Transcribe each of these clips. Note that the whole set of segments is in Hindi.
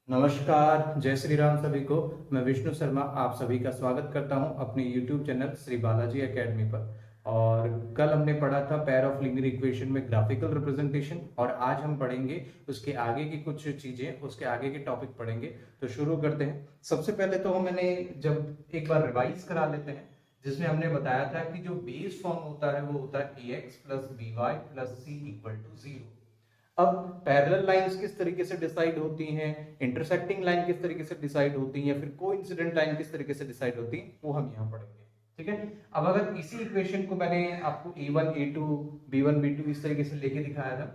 नमस्कार, जय श्री राम सभी को। मैं विष्णु शर्मा आप सभी का स्वागत करता हूं अपने YouTube channel Shri Balaji academy पर। और कल हमने पढ़ा था पेयर ऑफ लीनियर इक्वेशन में ग्राफिकल रिप्रेजेंटेशन, और आज हम पढ़ेंगे उसके आगे की कुछ चीजें, उसके आगे के टॉपिक पढ़ेंगे। तो शुरू करते हैं। सबसे पहले तो मैंने जब एक बार रिवाइज करा लेते हैं, जिसमें हमने बताया था कि जो बेस फॉर्म होता है वो होता है ax plus B Y plus C equal to 0। अब पैरेलल लाइंस किस तरीके से डिसाइड होती हैं, इंटरसेक्टिंग लाइन किस तरीके से डिसाइड होती हैं, या फिर कोइंसिडेंट लाइन किस तरीके से डिसाइड होती है, वो हम यहाँ पढ़ेंगे। ठीक है। अब अगर इसी इक्वेशन को मैंने आपको a1 a2 b1 b2 इस तरीके से लेके दिखाया था,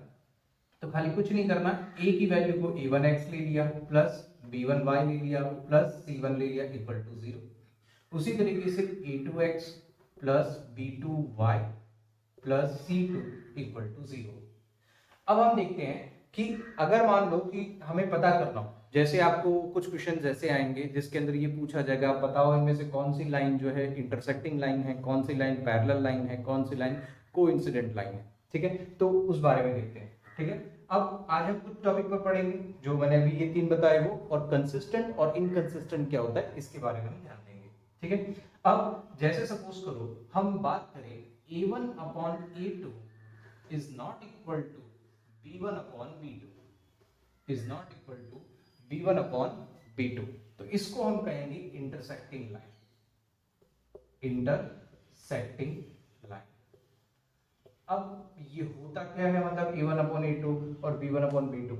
तो खाली कुछ नहीं करना, a की वैल्यू को a1x ले लिया प्लस b1y ले लिया प्लस c1 ले लिया इक्वल टू 0। उसी तरीके से a2x plus b2y plus c2 equal to 0। अब हम देखते हैं कि अगर मान लो कि हमें पता करना हो, जैसे आपको कुछ क्वेश्चन जैसे आएंगे जिसके अंदर ये पूछा जाएगा, आप बताओ इनमें से कौन सी लाइन जो है इंटरसेक्टिंग लाइन है, कौन सी लाइन पैरेलल लाइन है, कौन सी लाइन कोइंसिडेंट लाइन है। ठीक है, तो उस बारे में देखते हैं। ठीक है, अब आज हम कुछ टॉपिक पर पढ़ेंगे जो मैंने अभी ये तीन बताए वो, और कंसिस्टेंट और इनकंसिस्टेंट क्या होता है इसके बारे में हम ध्यान देंगे। ठीक है, अब जैसे सपोज करो हम बात करें a1 upon a2 is not equal to b1 upon b2 is not equal to b1 upon b2, तो इसको हम कहेंगे इंटरसेक्टिंग लाइन। Intersecting line. अब ये होता क्या है, मतलब a1 अपॉन a2 और b1 अपॉन b2,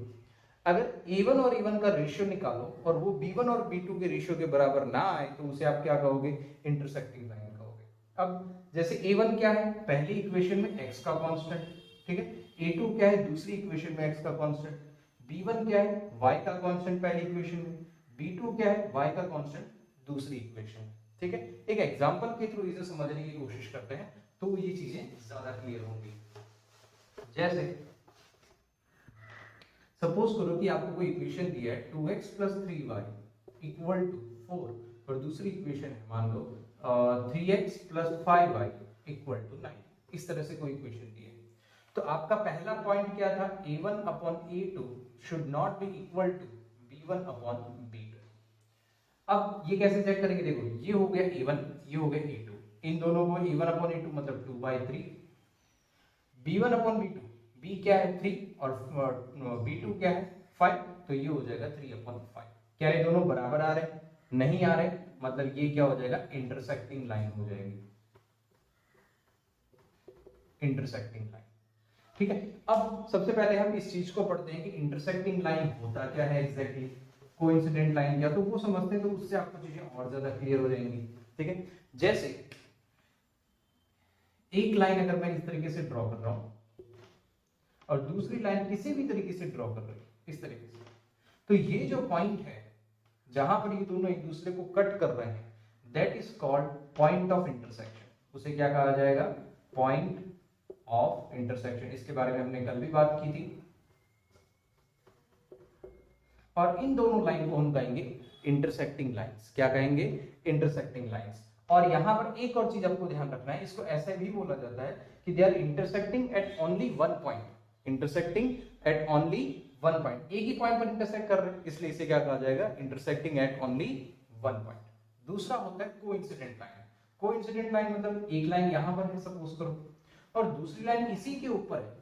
अगर a1 और a1 का रेशियो निकालो और वो b1 और b2 के रेशियो के बराबर ना आए तो उसे आप क्या कहोगे, इंटरसेक्टिंग लाइन कहोगे। अब जैसे a1 क्या है, पहली इक्वेशन में x का कांस्टेंट, ठीक है, a2 क्या है, दूसरी इक्वेशन में x का कांस्टेंट, b1 क्या है, y का कांस्टेंट पहली इक्वेशन में, b2 क्या है, y का कांस्टेंट दूसरी इक्वेशन में। ठीक है, एक एग्जांपल के थ्रू इसे समझने की कोशिश करते हैं तो ये चीजें ज्यादा क्लियर होंगी। जैसे सपोज करो कि आपको कोई इक्वेशन दिया है 2x plus 3y equal to 4, और दूसरी इक्वेशन है मान लो 3x plus 5y equal to 9। इस तरह से कोई इक्वेशन दी है, तो आपका पहला पॉइंट क्या था, a1 upon a2 should not be equal to b1 upon b2। अब ये कैसे चेक करेंगे, देखो ये हो गया a1, ये हो गया a2, इन दोनों को a1 अपॉन a2 मतलब 2/3, b1 अपॉन b2, b क्या है 3 और b2 क्या है 5, तो ये हो जाएगा 3 अपॉन 5। क्या ये दोनों बराबर आ रहे, नहीं आ रहे, मतलब ये क्या हो जाएगा, इंटरसेक्टिंग लाइन हो जाएगी, इंटरसेक्टिंग लाइन। ठीक है, अब सबसे पहले हम इस चीज को पढ़ते हैं कि इंटरसेक्टिंग लाइन होता क्या है एग्जैक्टली, कोइंसिडेंट लाइन क्या, तो वो समझते हैं, तो उससे आपको चीजें और ज्यादा क्लियर हो जाएंगी। ठीक है, जैसे एक लाइन अगर मैं इस तरीके से ड्रॉ कर रहा हूं और दूसरी लाइन किसी भी तरीके से ड्रॉ कर रही है इस तरीके से, तो ये जो पॉइंट है जहां पर ये दोनों एक दूसरे को कट कर रहे हैं, that is called point of intersection. उसे क्या कहा जाएगा, पॉइंट ऑफ इंटरसेक्शन। इसके बारे में हमने कल भी बात की थी। और इन दोनों लाइन को हम कहेंगे इंटरसेक्टिंग लाइंस। क्या कहेंगे, इंटरसेक्टिंग लाइंस। और यहां पर एक और चीज आपको ध्यान रखना है, इसको ऐसे भी बोला जाता है कि they are intersecting at only one point. Intersecting at only one point, एक ही पॉइंट पर इंटरसेक्ट कर रहे हैं, इसलिए इसे क्या कहा जाएगा, intersecting at only one point. दूसरा होता है कोइंसिडेंट लाइन। कोइंसिडेंट लाइन मतलब एक लाइन यहां पर है सपोज करो, और दूसरी लाइन इसी के ऊपर है,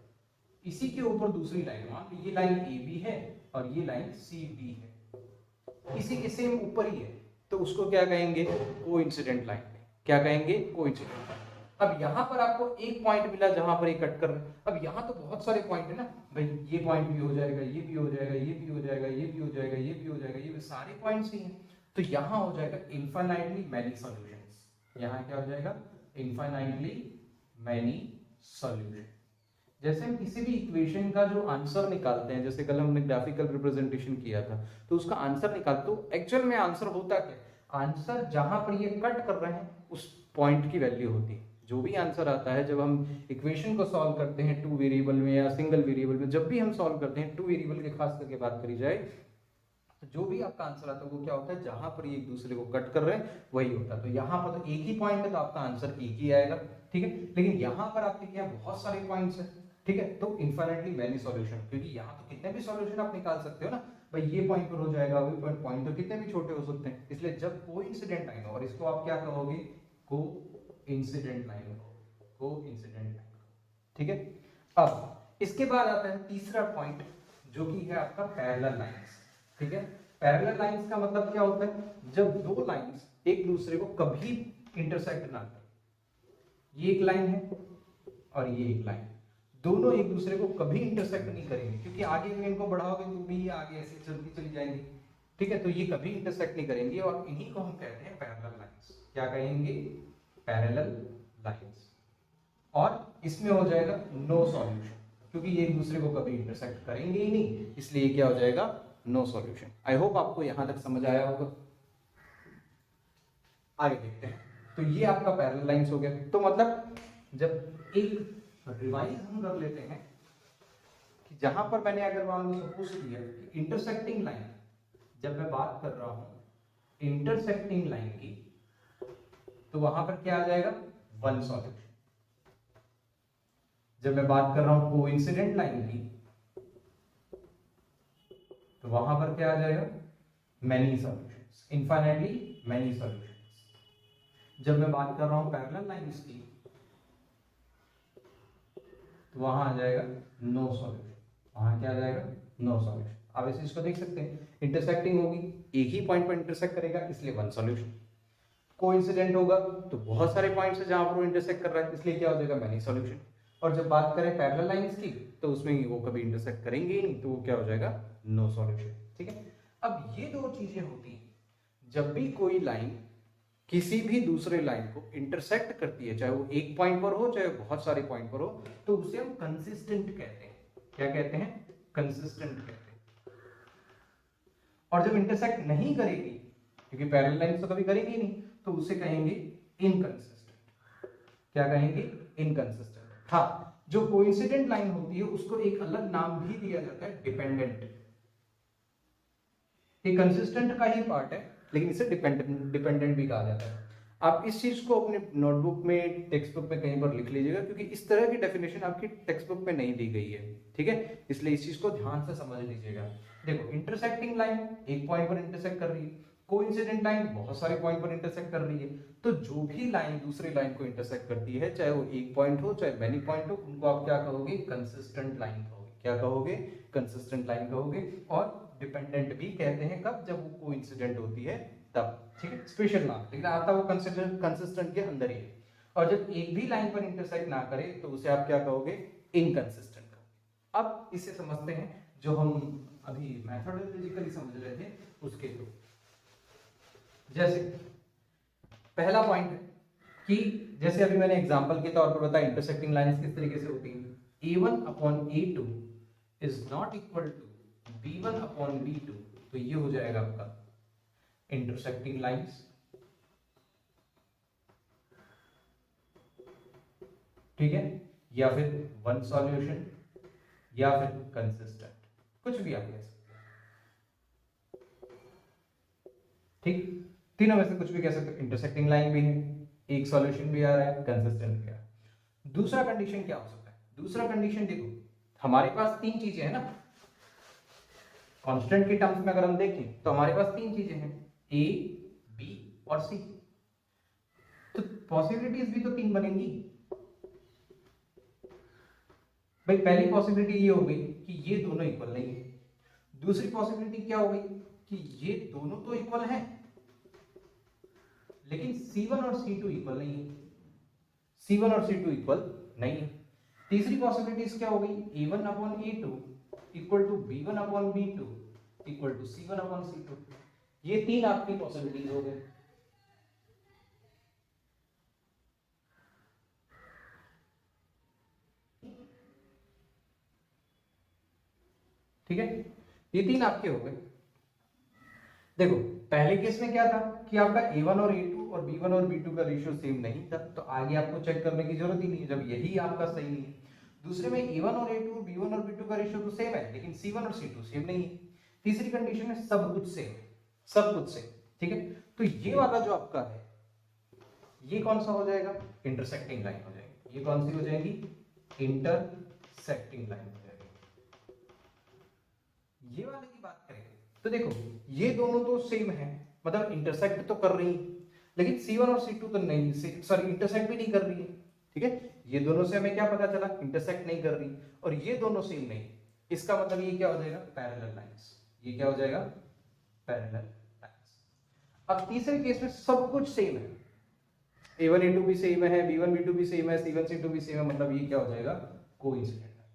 इसी के ऊपर दूसरी लाइन, मान लो ये लाइन ए बी है और ये लाइन सी डी है, इसी के सेम ऊपर ही है, तो उसको क्या कहेंगे, कोइंसिडेंट लाइन। क्या कहेंगे, कोइंसिडेंट लाइन। अब यहां पर आपको एक पॉइंट मिला जहां पर ये कट कर रहा है, अब यहां तो बहुत सारे पॉइंट है ना भाई, ये पॉइंट भी हो जाएगा, ये भी हो जाएगा, ये भी हो जाएगा, ये भी हो जाएगा, ये भी हो जाएगा, ये भी सारे पॉइंट्स ही हैं, तो यहां हो जाएगा इनफाइनाइटली मैनी सॉल्यूशंस। यहां क्या हो जाएगा, इनफाइनाइटली मैनी सॉल्यूशन। जैसे हम किसी भी इक्वेशन का जो आंसर निकालते हैं, जैसे कल हमने ग्राफिकल रिप्रेजेंटेशन किया था, तो उसका आंसर निकालते हो, एक्चुअल में आंसर होता क्या, आंसर जहां पर ये कट कर रहे हैं उस पॉइंट की वैल्यू होती है। जो भी आंसर आता है जब हम इक्वेशन को सॉल्व करते हैं टू वेरिएबल में या सिंगल वेरिएबल में, जब भी हम सॉल्व करते हैं, टू वेरिएबल के खास करके बात करी जाए, तो जो भी आपका आंसर आता है वो क्या होता है, जहां पर ये एक दूसरे को कट कर रहे हैं वही होता है। तो यहाँ पर तो एक ही पॉइंट है तो आपका आंसर एक ही आएगा। ठीक है, लेकिन यहाँ पर आपके क्या बहुत सारे पॉइंट्स है, ठीक है, तो इनफाइनाइटली मैनी सॉल्यूशन, क्योंकि यहाँ तो कितने भी सॉल्यूशन आप निकाल सकते हो ना भाई ये पॉइंट पर हो जाएगा, वही पॉइंट तो कितने भी छोटे हो सकते हैं, इसलिए जब कोइंसिडेंट लाइन हो, और इसको आप क्या कहोगे, कोइंसिडेंट लाइन हो, कोइंसिडेंट लाइन। ठीक है, अब इसके बाद आता है तीसरा पॉइंट जो कि है आपका पैरेलल लाइंस। ठीक है, पैरेलल लाइंस का मतलब क्या होता है, जब दो लाइंस एक दूसरे को कभी इंटरसेक्ट ना करें, ये एक लाइन है और ये एक लाइन, दोनों एक दूसरे को कभी इंटरसेक्ट नहीं करेंगे, क्योंकि आगे में इनको बढ़ाओगे तो भी आगे ऐसे चलती चली जाएंगी। ठीक है, तो ये कभी इंटरसेक्ट नहीं करेंगे और इन्हीं को हम कहते हैं पैरेलल लाइंस। क्या कहेंगे, पैरेलल लाइंस। और इसमें हो जाएगा नो सॉल्यूशन, क्योंकि ये एक दूसरे को कभी इंटरसेक्ट करेंगे ही नहीं, इसलिए क्या हो जाएगा, नो सॉल्यूशन। आई होप आपको यहां तक समझ आया होगा। आगे देखते हैं, तो ये आपका पैरेलल लाइंस हो गया। तो मतलब जब एक रिवाइज हम कर लेते हैं कि जहां पर मैंने अगर मान लो सपोज किया कि इंटरसेक्टिंग लाइन, जब मैं बात कर रहा हूं इंटरसेक्टिंग लाइन की, तो वहां पर क्या आ जाएगा, वन सॉल्यूशन। जब मैं बात कर रहा हूं कोइंसिडेंट लाइन की, तो वहां पर क्या आ जाएगा, many solutions, infinitely many solutions. जब मैं बात कर रहा हूं पैरेलल लाइंस की, तो वहां आ जाएगा नो सॉल्यूशन, वहां क्या आ जाएगा, नो सॉल्यूशन। अब इस चीज को देख सकते हैं, इंटरसेक्टिंग होगी, एक ही पॉइंट पर इंटरसेक्ट करेगा, इसलिए वन सॉल्यूशन। कोइंसिडेंट होगा तो बहुत सारे पॉइंट्स है जहां पर वो इंटरसेक्ट कर रहा है, इसलिए क्या हो जाएगा, मेनी सॉल्यूशन। और जब बात करें पैरेलल लाइंस की, तो उसमें वो कभी इंटरसेक्ट करेंगे ही नहीं, तो वो क्या हो जाएगा, नो सॉल्यूशन। ठीक है, अब ये दो चीजें होती हैं, जब भी कोई लाइन किसी भी दूसरे लाइन को इंटरसेक्ट करती है, चाहे वो एक पॉइंट पर हो चाहे बहुत सारे पॉइंट पर हो, तो उसे हम कंसिस्टेंट कहते हैं। क्या कहते हैं, कंसिस्टेंट कहते हैं। और जब इंटरसेक्ट नहीं करेगी, क्योंकि पैरेलल लाइन तो कभी करेगी नहीं, तो उसे कहेंगे इनकंसिस्टेंट। क्या कहेंगे, इनकंसिस्टेंट। हाँ, जो कोइंसिडेंट लाइन होती है उसको एक अलग नाम भी दिया जाता है, डिपेंडेंट। ये कंसिस्टेंट का ही पार्ट है, लेकिन इसे डिपेंडेंट भी कहा जाता है। आप इस चीज को अपने नोटबुक में, टेक्स्ट बुक में कहीं पर लिख लीजिएगा, क्योंकि इस तरह की डेफिनेशन आपकी टेक्स्ट बुक में नहीं दी गई है। ठीक है, इसलिए इस चीज को ध्यान से समझ लीजिएगा। देखो, इंटरसेक्टिंग लाइन एक पॉइंट पर इंटरसेक्ट कर रही है, कोइंसिडेंट लाइन बहुत सारे पॉइंट पर इंटरसेक्ट कर रही है। तो जो भी लाइन दूसरी लाइन को इंटरसेक्ट करती है, चाहे वो एक पॉइंट हो चाहे मेनी पॉइंट हो, उनको आप क्या कहोगे, कंसिस्टेंट लाइन कहोगे। क्या कहोगे, कंसिस्टेंट लाइन कहोगे। और डिपेंडेंट भी कहते हैं कब, जब वो कोइंसिडेंट होती है तब। ठीक है, स्पेशल नाम, लेकिन आता वो कंसिस्टेंट के अंदर ही है। और जब एक भी लाइन पर इंटरसेक्ट ना करे, तो उसे आप क्या कहोगे, इनकंसिस्टेंट कहोगे। अब इसे समझते हैं, जो हम अभी मैथोडोलॉजिकली समझ रहे थे उसके थ्रू। जैसे पहला पॉइंट है कि जैसे अभी मैंने एग्जांपल के तौर पर बताया, इंटरसेक्टिंग लाइंस किस तरीके से होती हैं, a1 upon a2 is not equal to b1 upon b2, तो ये हो जाएगा आपका इंटरसेक्टिंग लाइंस। ठीक है, या फिर वन सॉल्यूशन, या फिर कंसिस्टेंट, कुछ भी आप कह सकते हैं। ठीक, तीनों में से कुछ भी कह सकते हैं। इंटरसेक्टिंग लाइन भी है, एक सॉल्यूशन भी आ रहा है, कंसिस्टेंट भी आ रहा है। दूसरा कंडीशन क्या हो सकता है, दूसरा कंडीशन देखो, हमारे पास तीन चीजें हैं ना, कांस्टेंट के टर्म्स में अगर हम देखें तो हमारे पास तीन चीजें हैं, ए, बी और सी। तो पॉसिबिलिटीज भी तो तीन बनेंगी। भाई पहली पॉसिबिलिटी ये हो गई कि ये दोनों इक्वल नहीं है। दूसरी पॉसिबिलिटी क्या हो गई कि ये दोनों तो इक्वल हैं, लेकिन C1 और C2 इक्वल नहीं है। C1 और C2 इक्वल नहीं है। तीसरी पॉसिबिलिटीज क्या हो गई, A1 upon A2 equal to B1 upon B2 equal to C1 upon C2। ये तीन आपकी पॉसिबिलिटीज हो गए। ठीक है, ये तीन आपके हो गए। देखो, पहले केस में क्या था कि आपका A1 और A2 और B1 और B2 का रेशियो सेम नहीं था, तो आगे आपको चेक करने की जरूरत ही नहीं है, जब यही आपका सही नहीं है। दूसरे में A1 और A2 B1 और B2 का रेशियो तो सेम है, लेकिन C1 और C2 सेम नहीं है। तीसरी कंडीशन में सब कुछ सेम है, सब कुछ सेम। ठीक है, तो ये वाला जो आपका है, ये कौन सा हो जाएगा, इंटरसेक्टिंग लाइन हो जाएगी। ये कौन सी हो जाएगी, इंटरसेक्टिंग लाइन हो जाएगी। ये वाले की बात करें तो देखो ये दोनों तो सेम है, मतलब इंटरसेक्ट तो कर रही है, लेकिन C1 और C2 तो नहीं, सॉरी इंटरसेक्ट भी नहीं कर रही है। ठीक है, ये दोनों से हमें क्या पता चला, इंटरसेक्ट नहीं कर रही, और ये दोनों सेम नहीं। इसका मतलब ये क्या हो जाएगा, पैरेलल लाइंस। ये क्या हो जाएगा, पैरेलल लाइंस। अब तीसरे केस में सब कुछ सेम है, A1 A2 भी सेम है, B1 B2 भी सेम है, C1 C2 भी सेम है, मतलब ये क्या हो जाएगा, कोइंसिडेंट लाइन,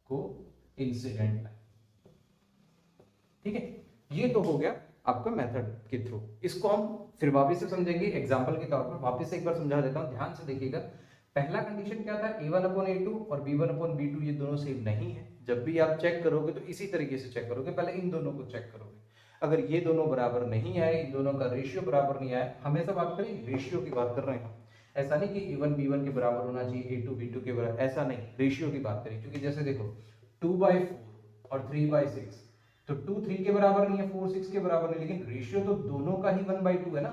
कोइंसिडेंट लाइन। ठीक है, ये तो हो गया आपका मेथड के थ्रू। इसको हम फिर वापस से समझेंगे एग्जांपल के तौर पर। वापस से एक बार समझा देता हूं, ध्यान से देखिएगा। पहला कंडीशन क्या था, A1/A2 और B1/B2 ये दोनों सेम नहीं है। जब भी आप चेक करोगे तो इसी तरीके से चेक करोगे, पहले इन दोनों को चेक करोगे। अगर ये दोनों बराबर नहीं आए, इन दोनों का रेशियो बराबर नहीं आया, हमेशा बात करें रेशियो की बात कर रहे हैं, ऐसा नहीं कि A1 B1 के बराबर होना चाहिए, A2 B2 के बराबर, ऐसा नहीं, रेशियो की बात करें। क्योंकि जैसे देखो 2/4 और 3/6, तो 2 3 के बराबर नहीं है, 4 6 के बराबर नहीं, लेकिन रेशियो तो दोनों का ही 1/2 है ना,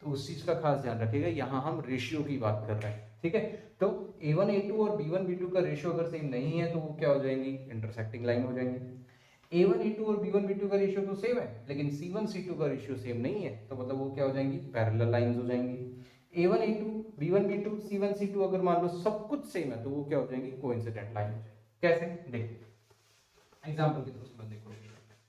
तो उस चीज का खास ध्यान रखिएगा, यहाँ हम रेशियो की बात कर रहे हैं। ठीक है, तो A1 A2 और B1 B2 का रेशियो अगर सेम नहीं है तो वो क्या हो जाएंगी, इंटरसेक्टिंग लाइन हो जाएंगी। A1 A2 और B1 B2 का रेशियो तो सेम है, लेकिन C1 C2 का रेशियो सेम नहीं है, तो मतलब वो क्या हो जाएंगी, पैरेलल लाइंस हो जाएंगी। A1 A2 B1 B2 C1 C2 अगर मान लो सब कुछ सेम है तो वो क्या हो जाएंगी, कोइंसिडेंट लाइन हो जाएगी। कैसे, देखिए एग्जांपल के थ्रू समझने की कोशिश करते हैं।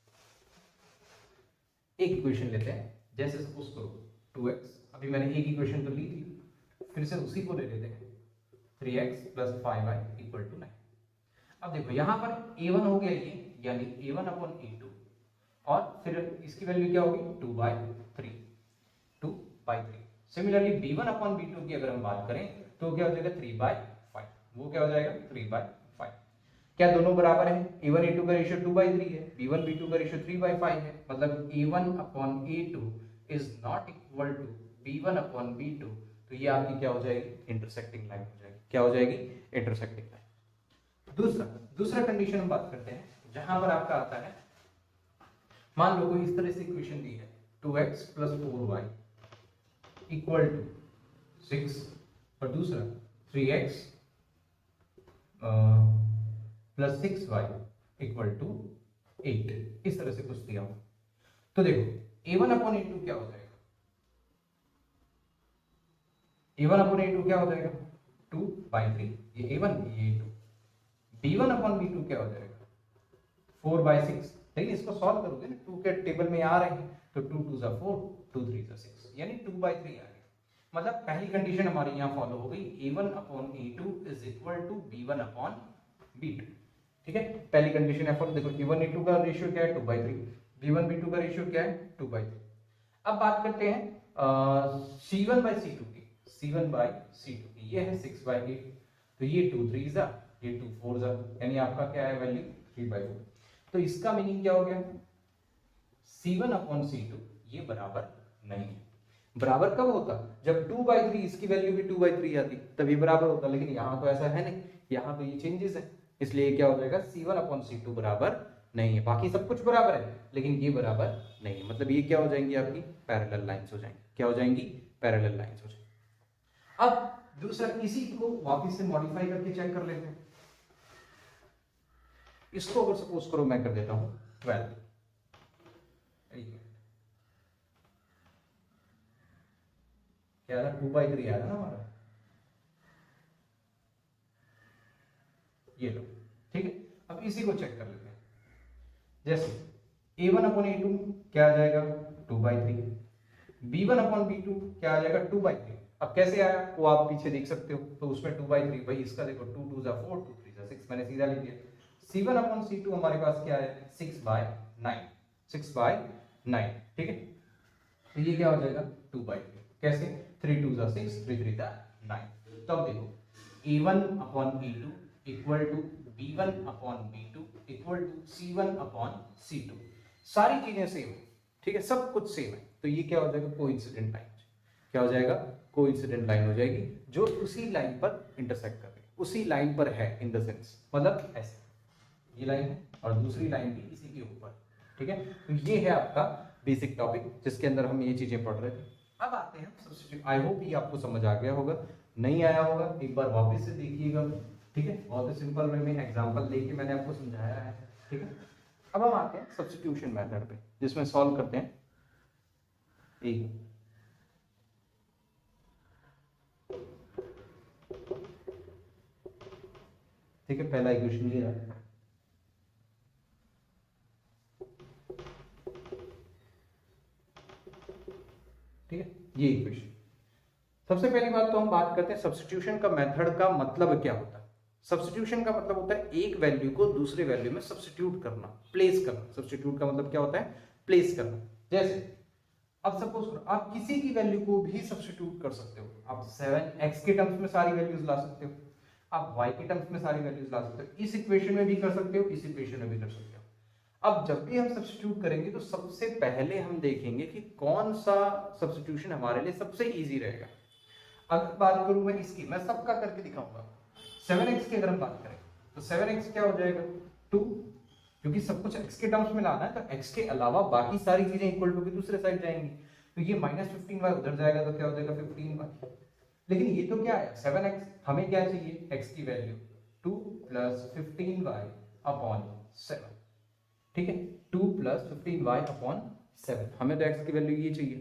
एक इक्वेशन लेते हैं, जैसे सपोज करो 2x, अभी मैंने एक इक्वेशन तो ली थी, फिर से उसी को ले लेते हैं, 3x + 5y = 9। अब देखो यहाँ पर a1 हो गया ये, यानी A1/A2, और फिर इसकी वैल्यू क्या होगी, 2/3, 2/3। सिमिलरली B1/B2 की अगर हम बात करें तो क्या हो जाएगा, 3/5, वो क्या हो जाएगा, 3/5। क्या दोनों बराबर है, A1 A2 का रेशियो 2/3 है, B1 B2 का रेशियो 3/5 है, मतलब A1/A2 is not equal to B1/B2, तो ये आपकी क्या हो जाएगी, इंटरसेक्टिंग लाइन हो जाएगी। क्या हो जाएगी, इंटरसेक्टिंग लाइन। दूसरा कंडीशन हम बात करते हैं, जहां पर आपका आता है, मान लो कोई इस तरह से इक्वेशन दी है, 2x + 4y = 6, और दूसरा 3x + 6y = 8, इस तरह से कुछ दिया हो। तो देखो A1/A2 क्या हो जाएगा, A1/A2 क्या हो जाएगा, 2/3, ये A1 ये A2। B1/B2 क्या हो जाएगा, 4/6, लेकिन इसको सॉल्व करोगे ना, 2 के टेबल में आ रहे हैं, तो 2 2 = 4, 2 3 = 6, यानी 2/3 आ गया। मतलब पहली कंडीशन हमारी यहाँ फॉलो हो गई, A1/A2 = B1/B2। ठीक है, पहली कंडीशन है फॉलो। देखो A1 A2 का रेशियो क्या है, 2/3, B1 B2 का रेशियो क्या है, 2/3। अब बात करते हैं C1/C2 की, C1/C2 की, ये है 6/8, तो ये 2 3 ज़ा, ये 2 4 ज़ा, यानी आपका क्या है वैल्यू, 3/4। तो इसका मीनिंग क्या हो गया, C1/C2 ये बराबर नहीं है। बराबर कब होता, जब 2/3 इसकी वैल्यू भी 2/3 आती, तभी बराबर होता, लेकिन यहाँ तो ऐसा है नहीं, यहाँ तो ये चेंजेस है, इसलिए क्या हो जाएगा, C1/C2 बराबर नहीं है। बाकी सब कुछ बराबर है, लेकिन ये बराबर नहीं है, मतलब ये क्या हो जाएंगी, आपकी पैरेलल लाइंस हो जाएंगी। क्या हो जाएंगी, पैरेलल लाइंस हो जाएंगी। अब दूसरा, इसी को वापस से मॉडिफाई करके चेक कर लेते हैं। इसको अगर सपोज करो मैं कर देता हूं 12, क्या था, 2/3 आया ना हमारा, ये लो। ठीक है, अब इसी को चेक कर लेते हैं। जैसे A1/A2 क्या आ जाएगा, 2/3, B1/B2 क्या आ जाएगा, 2/3। अब कैसे आया वो आप पीछे देख सकते हो, तो उसमें 2/3, भाई इसका देखो 2 2 = 4, 2 3 = 6, मैंने सीधा लिख दिया। C1/C2 हमारे पास क्या है, 6/9, 6/9। ठीक है, तो ये क्या हो जाएगा, 2/3। कैसे, 3 2 = 6, 3 3 = 9। तो अब देखो A1/A2 = B1/B2 = C1/C2, सारी चीजें सेम है। ठीक है, सब कुछ सेम है, तो ये क्या हो जाएगा, कोइंसिडेंट लाइन। क्या हो जाएगा, कोइंसिडेंट लाइन हो जाएगी, जो उसी लाइन पर इंटरसेक्ट कर रही है, उसी लाइन पर है, इन द सेंस, मतलब ऐसे ये लाइन है और दूसरी लाइन भी इसी के ऊपर। ठीक है, तो ये है आपका बेसिक टॉपिक, जिसके अंदर हम ये चीजें पढ़ रहे थे। अब आते हैं सब्स्टिट्यूट। आई होप ये आपको समझ आ गया होगा, नहीं आया होगा एक बार वापस से देखिएगा। ठीक है, बहुत ही सिंपल वे में एग्जांपल लेके मैंने आपको समझाया है। ठीक है, अब हम आते हैं सब्स्टिट्यूशन मेथड पे, जिसमें सॉल्व करते हैं एक ठीक है। पहला इक्वेशन ये रहा, ठीक है, ये इक्वेशन। सबसे पहली बात तो हम बात करते हैं सब्स्टिट्यूशन का मेथड का मतलब क्या होता है। सब्स्टिट्यूशन का मतलब होता है एक वैल्यू को दूसरे वैल्यू में सब्स्टिट्यूट करना, प्लेस करना। सब्स्टिट्यूट का मतलब क्या होता है, प्लेस करना। जैसे अब सपोज करो आप किसी की वैल्यू को भी सब्स्टिट्यूट कर सकते हो। आप 7x के टर्म्स में सारी वैल्यूज ला सकते हो, आप y के टर्म्स में सारी वैल्यूज ला सकते हो, इस इक्वेशन में भी कर सकते हो, इस इक्वेशन में भी कर सकते हो। अब जब भी हम सब्स्टिट्यूट करेंगे तो सबसे पहले हम देखेंगे कि कौन सा सब्स्टिट्यूशन हमारे लिए सबसे इजी रहेगा। अगर बात करूं मैं इसकी, मैं सबका करके दिखाऊंगा। 7x की अगर हम बात करें तो 7x क्या हो जाएगा 2, क्योंकि सब कुछ x के टर्म्स में लाना है तो x के अलावा बाकी सारी चीजें इक्वल टू की दूसरे साइड जाएंगी, तो ये -15y उधर जाएगा तो क्या हो जाएगा 15y। लेकिन ये तो क्या है 7x, हमें क्या चाहिए x की वैल्यू 2 + 15y अपॉन 7, ठीक है। 2 + 15y अपॉन 7, हमें तो x की वैल्यू ये चाहिए,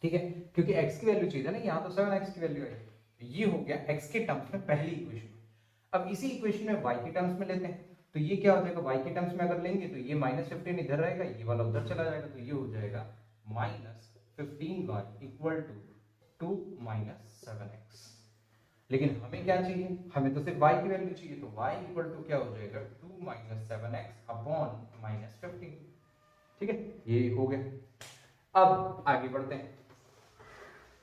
ठीक है, क्योंकि x की वैल्यू चाहिए ना, यहाँ तो 7x की वैल्यू है। ये हो गया x के टर्म्स में पहली इक्वेशन। अब इसी इक्वेशन में y के टर्म्स में लेते हैं, तो ये क्या हो जाएगा y के टर्म्स में अगर लेंगे तो ये -15 इधर रहेगा, ये वाला उधर चला जाएगा, तो ये हो जाएगा -15y = 2 - 7x। लेकिन हमें क्या चाहिए, हमें तो सिर्फ y की वैल्यू चाहिए, तो y = क्या हो जाएगा 2 - 7x अपॉन -15, ठीक है, ये हो गया। अब आगे बढ़ते हैं।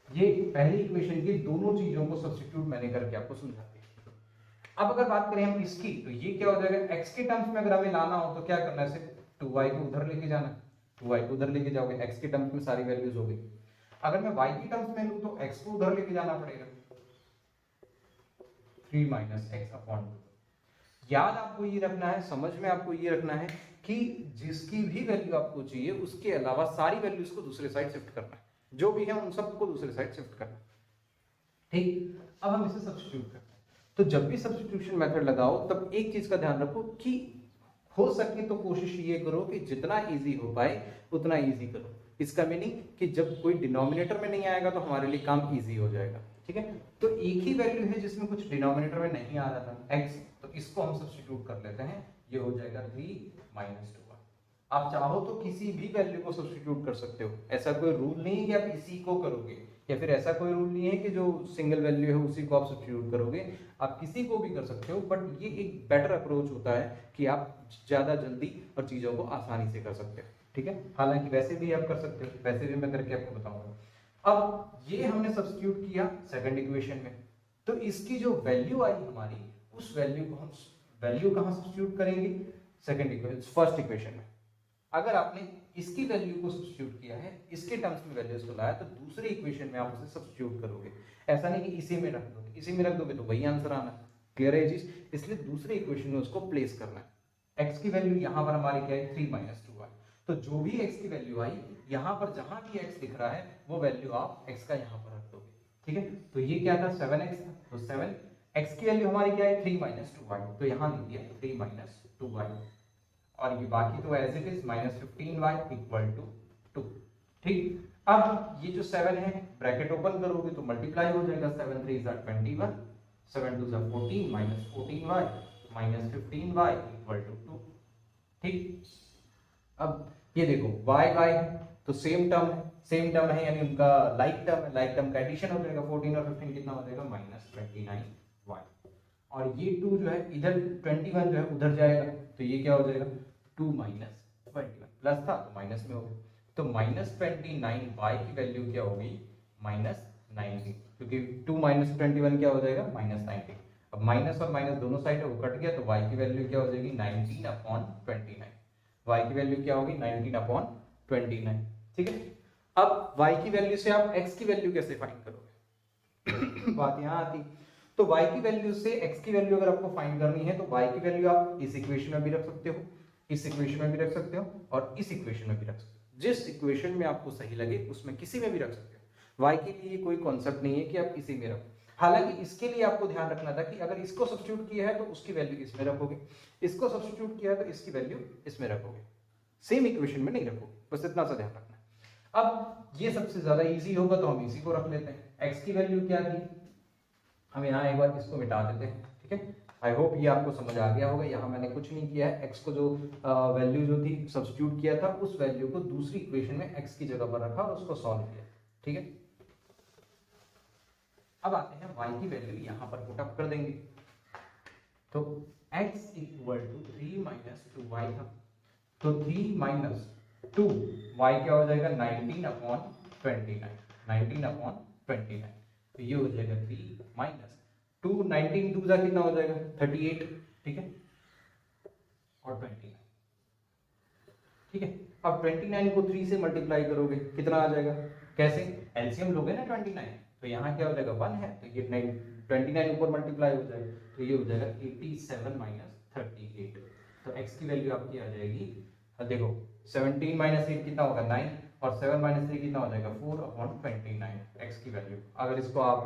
ये पहली इक्वेशन की दोनों चीजों को सब्स्टिट्यूट मैंने करके आपको समझा दिया। अब अगर बात करें हम इसकी, तो ये क्या हो जाएगा x के टर्म्स में अगर हमें लाना हो तो क्या करना है, सिर्फ 2y को उधर लेके जाना है, 2y को उधर लेके जाओगे, x के टर्म्स में सारी वैल्यूज हो गई। अगर मैं y के टर्म्स में लूं तो x को उधर लेके जाना पड़ेगा, 3 - x अपॉन 2। याद आपको ये रखना है, समझ में आपको ये रखना है कि जिसकी भी वैल्यू आपको चाहिए उसके अलावा सारी वैल्यूज को दूसरे साइड शिफ्ट करना है, जो भी है उन सबको दूसरे साइड शिफ्ट करना, ठीक। अब हम इसे सब्स्टिट्यूट करते हैं। तो जब भी सब्स्टिट्यूशन मेथड लगाओ तब एक चीज का ध्यान रखो कि हो सके तो कोशिश ये करो कि जितना इजी हो पाए उतना इजी करो। इसका मीनिंग कि जब कोई डिनोमिनेटर में नहीं आएगा तो हमारे लिए काम इजी हो जाएगा, ठीक है। तो एक ही वैल्यू है जिसमें कुछ डिनोमिनेटर में नहीं आ रहा था x, तो इसको हम सब्स्टिट्यूट कर लेते हैं, ये हो जाएगा 3 - 2y। आप चाहो तो किसी भी वैल्यू को सब्स्टिट्यूट कर सकते हो, ऐसा कोई रूल नहीं है कि आप इसी को करोगे, या फिर ऐसा कोई रूल नहीं है कि जो सिंगल वैल्यू है उसी को आप सब्स्टिट्यूट करोगे। आप किसी को भी कर सकते हो, बट ये एक बेटर अप्रोच होता है कि आप ज्यादा जल्दी और चीजों को आसानी से कर सकते हो, ठीक है। हालांकि वैसे भी आप कर सकते हो, वैसे भी मैं करके आपको बताऊंगा। अब ये हमने सब्स्टिट्यूट किया सेकंड इक्वेशन में, तो इसकी जो वैल्यू आई हमारी, उस वैल्यू को हम वैल्यू कहां सब्स्टिट्यूट करेंगे, सेकंड इक्वेशन, फर्स्ट इक्वेशन में। अगर आपने इसकी वैल्यू को सब्स्टिट्यूट किया है, इसके टर्म्स में वैल्यूज को लाया, तो दूसरे इक्वेशन में आप उसे सब्स्टिट्यूट करोगे। ऐसा नहीं कि इसी में रख दोगे, इसी में रख दोगे तो वही आंसर आना। क्लियर है ये चीज, इसलिए दूसरे इक्वेशन में उसको प्लेस करना है। x की वैल्यू यहाँ पर हमारी क्या है 3 - 2y, तो जो भी x की वैल्यू आई, यहाँ पर जहां भी x दिख रहा है वो वैल्यू आप x का यहाँ पर रख दोगे, ठीक है। तो ये क्या था 7x था, तो 7 x की वैल्यू हमारी क्या है 3 - 2y, तो यहाँ लिख दिया 3 - 2y, और ये बाकी तो एज इट इज -15y = 2, ठीक। अब ये जो 7 है ब्रैकेट ओपन करोगे तो मल्टीप्लाई हो जाएगा, 7 3 21, 7 2 14 -14y -15y = 2, ठीक। अब ये देखो y y तो सेम टर्म है, सेम टर्म है यानी उनका लाइक टर्म है, लाइक टर्म का एडिशन हो जाएगा, 14 और 15 कितना हो जाएगा -29y, और ये 2 जो है इधर 21 जो है उधर जाएगा, तो ये क्या हो जाएगा 2 - 21, प्लस था तो माइनस में हो गया, तो -29y की वैल्यू क्या होगी -90, क्योंकि 2 - 21 क्या हो जाएगा -90। अब माइनस और माइनस दोनों साइड है वो कट गया, तो y की वैल्यू क्या हो जाएगी 19/29, y की वैल्यू क्या होगी 19/29, ठीक है। अब y की वैल्यू से आप x की वैल्यू कैसे फाइंड करोगे बात यहाँ आती। तो y की वैल्यू से x की वैल्यू अगर आपको फाइंड करनी है तो y की वैल्यू आप इस इक्वेशन में भी रख सकते हो, इस इक्वेशन में भी रख सकते हो, और इस इक्वेशन में भी रख सकते हो। जिस इक्वेशन में आपको सही लगे उसमें किसी में भी रख सकते हो। y के लिए कोई कॉन्सेप्ट नहीं है कि आप इसी में रखो। हालांकि इसके लिए आपको ध्यान रखना था कि अगर इसको सब्स्टिट्यूट किया है तो उसकी वैल्यू इसमें रखोगे, इसको सब्स्टिट्यूट किया तो इसकी वैल्यू इसमें रखोगे, सेम इक्वेशन में नहीं रखोगे, बस इतना सा ध्यान रखना है। अब ये सबसे ज्यादा इजी होगा तो हम इसी को रख लेते हैं। x की वैल्यू क्या थी, हम यहाँ एक बार इसको मिटा देते हैं, ठीक है। आई होप ये आपको समझ आ गया होगा। यहाँ मैंने कुछ नहीं किया है, x को जो वैल्यू जो थी सब्स्टिट्यूट किया था, उस वैल्यू को दूसरी इक्वेशन में x की जगह पर रखा और उसको सॉल्व किया, ठीक है। अब आते हैं y की वैल्यू यहाँ पर पुट अप कर देंगे, तो x equal to 3 minus 2y था, तो 3 माइनस 2 y क्या हो जाएगा 19/29, 19/29, तो ये हो जाएगा 3 माइनस 2, 19 2 जा कितना हो जाएगा 38, ठीक है, और 29, ठीक है। अब 29 को 3 से मल्टीप्लाई करोगे कितना आ जाएगा, कैसे, एलसीएम लोगे ना 29, तो यहाँ क्या हो जाएगा 1 है, तो ये 29 ऊपर मल्टीप्लाई हो जाएगा, तो ये हो जाएगा 87 माइनस 38, तो x की वैल्यू आपकी आ जाएगी, देखो 17 माइनस 8 कितना होगा 9, और 7 माइनस 3 कितना हो जाएगा 4/29 x की वैल्यू। अगर इसको आप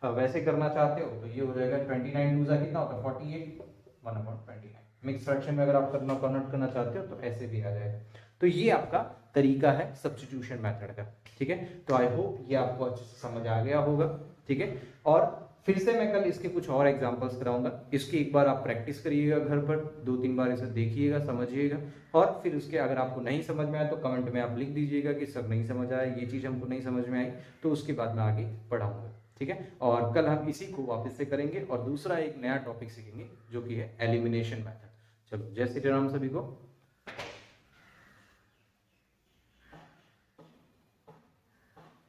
वैसे करना चाहते हो तो ये हो जाएगा 29 दूसरा कितना होता है 48, 1/29। मिक्स फ्रैक्शन में अगर आप कन्वर्ट करना चाहते हो तो ऐसे भी आ जाएगा। तो ये आपका तरीका है सब्स्टिट्यूशन मेथड का, ठीक है। तो आई होप ये आपको अच्छे से समझ आ गया होगा, ठीक है। और फिर से मैं कल इसके कुछ और एग्जांपल्स कराऊंगा, इसकी एक बार आप प्रैक्टिस करिएगा घर पर, 2-3 बार इसे देखिएगा, समझिएगा, और फिर उसके अगर आपको नहीं समझ में आया तो कमेंट में आप लिख दीजिएगा कि सर नहीं समझ आया, ये चीज़ हमको नहीं समझ में आई, तो उसके बाद मैं आगे पढ़ाऊंगा, ठीक है। और कल हम इसी को वापस से करेंगे और दूसरा एक नया टॉपिक सीखेंगे जो कि है एलिमिनेशन मेथड। चलो, जय श्री राम सभी को।